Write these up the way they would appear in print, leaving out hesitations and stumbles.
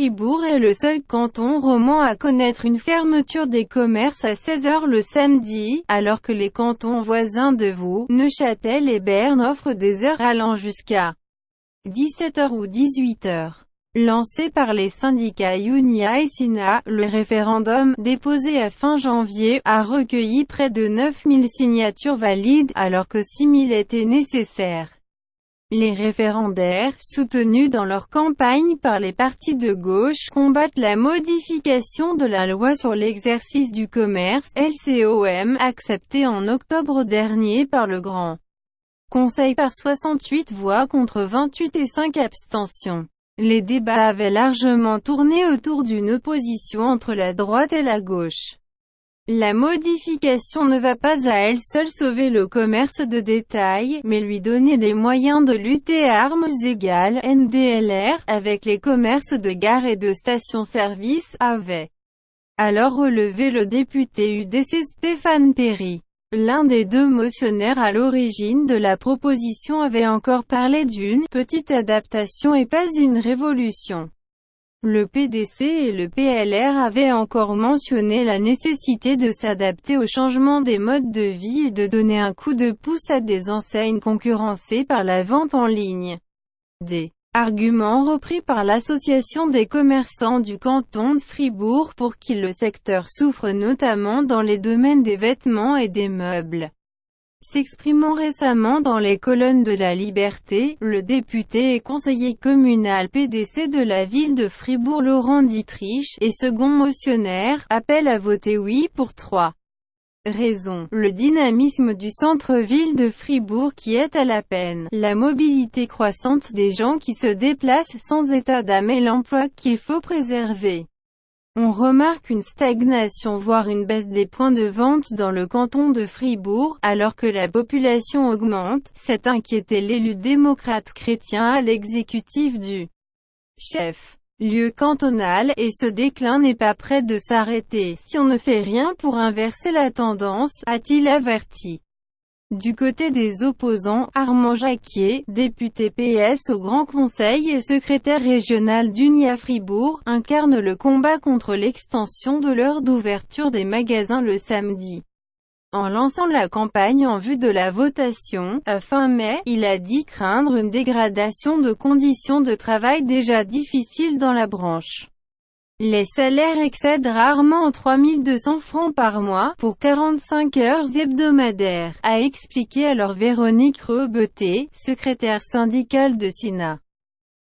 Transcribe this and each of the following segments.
Fribourg est le seul canton romand à connaître une fermeture des commerces à 16 h le samedi, alors que les cantons voisins de Vaud, Neuchâtel et Berne offrent des heures allant jusqu'à 17 h ou 18 h. Lancé par les syndicats Unia et Sina, le référendum, déposé à fin janvier, a recueilli près de 9000 signatures valides, alors que 6000 étaient nécessaires. Les référendaires, soutenus dans leur campagne par les partis de gauche, combattent la modification de la loi sur l'exercice du commerce, LCOM, acceptée en octobre dernier par le Grand Conseil par 68 voix contre 28 et 5 abstentions. Les débats avaient largement tourné autour d'une opposition entre la droite et la gauche. La modification ne va pas à elle seule sauver le commerce de détail, mais lui donner les moyens de lutter à armes égales, NDLR, avec les commerces de gares et de stations-service, avait alors relevé le député UDC Stéphane Perry. L'un des deux motionnaires à l'origine de la proposition avait encore parlé d'une « petite adaptation et pas une révolution ». Le PDC et le PLR avaient encore mentionné la nécessité de s'adapter au changement des modes de vie et de donner un coup de pouce à des enseignes concurrencées par la vente en ligne. Des arguments repris par l'Association des commerçants du canton de Fribourg pour qui le secteur souffre notamment dans les domaines des vêtements et des meubles. S'exprimant récemment dans les colonnes de La Liberté, le député et conseiller communal PDC de la ville de Fribourg Laurent Dietrich, et second motionnaire, appelle à voter oui pour 3 raisons. Le dynamisme du centre-ville de Fribourg qui est à la peine, la mobilité croissante des gens qui se déplacent sans état d'âme et l'emploi qu'il faut préserver. On remarque une stagnation voire une baisse des points de vente dans le canton de Fribourg, alors que la population augmente, s'est inquiété l'élu démocrate chrétien à l'exécutif du chef-lieu cantonal, et ce déclin n'est pas près de s'arrêter si on ne fait rien pour inverser la tendance, a-t-il averti. Du côté des opposants, Armand Jacquier, député PS au Grand Conseil et secrétaire régional d'Unia Fribourg, incarne le combat contre l'extension de l'heure d'ouverture des magasins le samedi. En lançant la campagne en vue de la votation, à fin mai, il a dit craindre une dégradation de conditions de travail déjà difficiles dans la branche. Les salaires excèdent rarement 3200 francs par mois, pour 45 heures hebdomadaires, a expliqué alors Véronique Rebeté, secrétaire syndicale de Sina.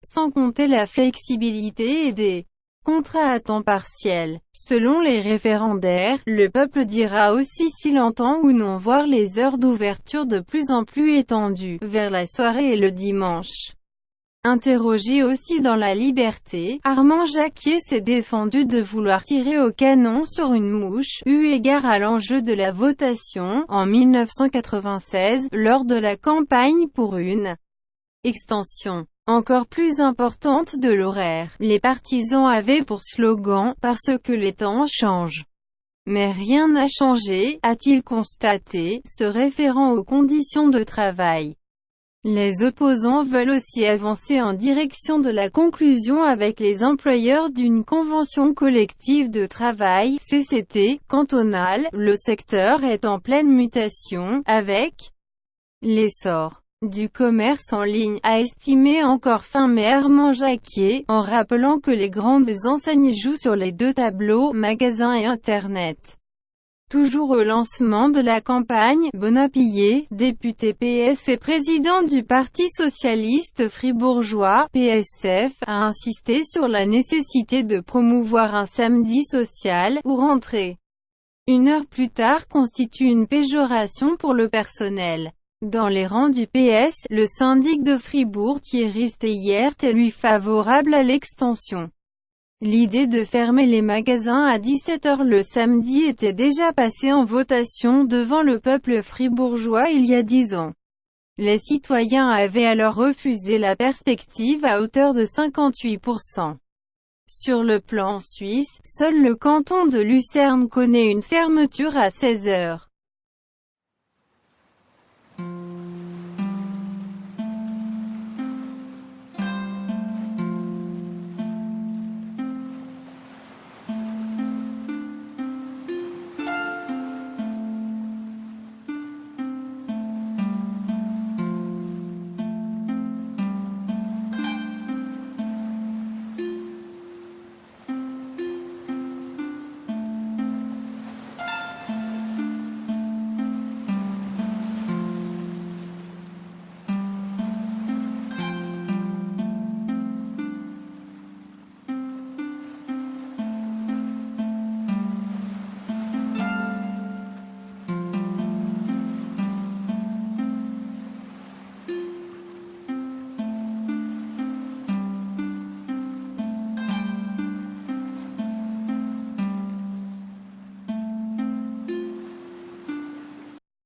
Sans compter la flexibilité et des contrats à temps partiel. Selon les référendaires, le peuple dira aussi s'il entend ou non voir les heures d'ouverture de plus en plus étendues, vers la soirée et le dimanche. Interrogé aussi dans La Liberté, Armand Jacquier s'est défendu de vouloir tirer au canon sur une mouche, eu égard à l'enjeu de la votation, en 1996, lors de la campagne pour une extension encore plus importante de l'horaire. Les partisans avaient pour slogan « Parce que les temps changent ». Mais rien n'a changé, a-t-il constaté, se référant aux conditions de travail. Les opposants veulent aussi avancer en direction de la conclusion avec les employeurs d'une convention collective de travail, CCT, cantonale. Le secteur est en pleine mutation, avec l'essor du commerce en ligne, a estimé encore fin mai Armand Jacquier, en rappelant que les grandes enseignes jouent sur les deux tableaux, magasins et Internet. Toujours au lancement de la campagne, Benoît Pillet, député PS et président du Parti socialiste fribourgeois, PSF, a insisté sur la nécessité de promouvoir un samedi social, où rentrer 1 heure plus tard constitue une péjoration pour le personnel. Dans les rangs du PS, le syndic de Fribourg Thierry Steyert est lui favorable à l'extension. L'idée de fermer les magasins à 17 h le samedi était déjà passée en votation devant le peuple fribourgeois il y a 10 ans. Les citoyens avaient alors refusé la perspective à hauteur de 58%. Sur le plan suisse, seul le canton de Lucerne connaît une fermeture à 16 h.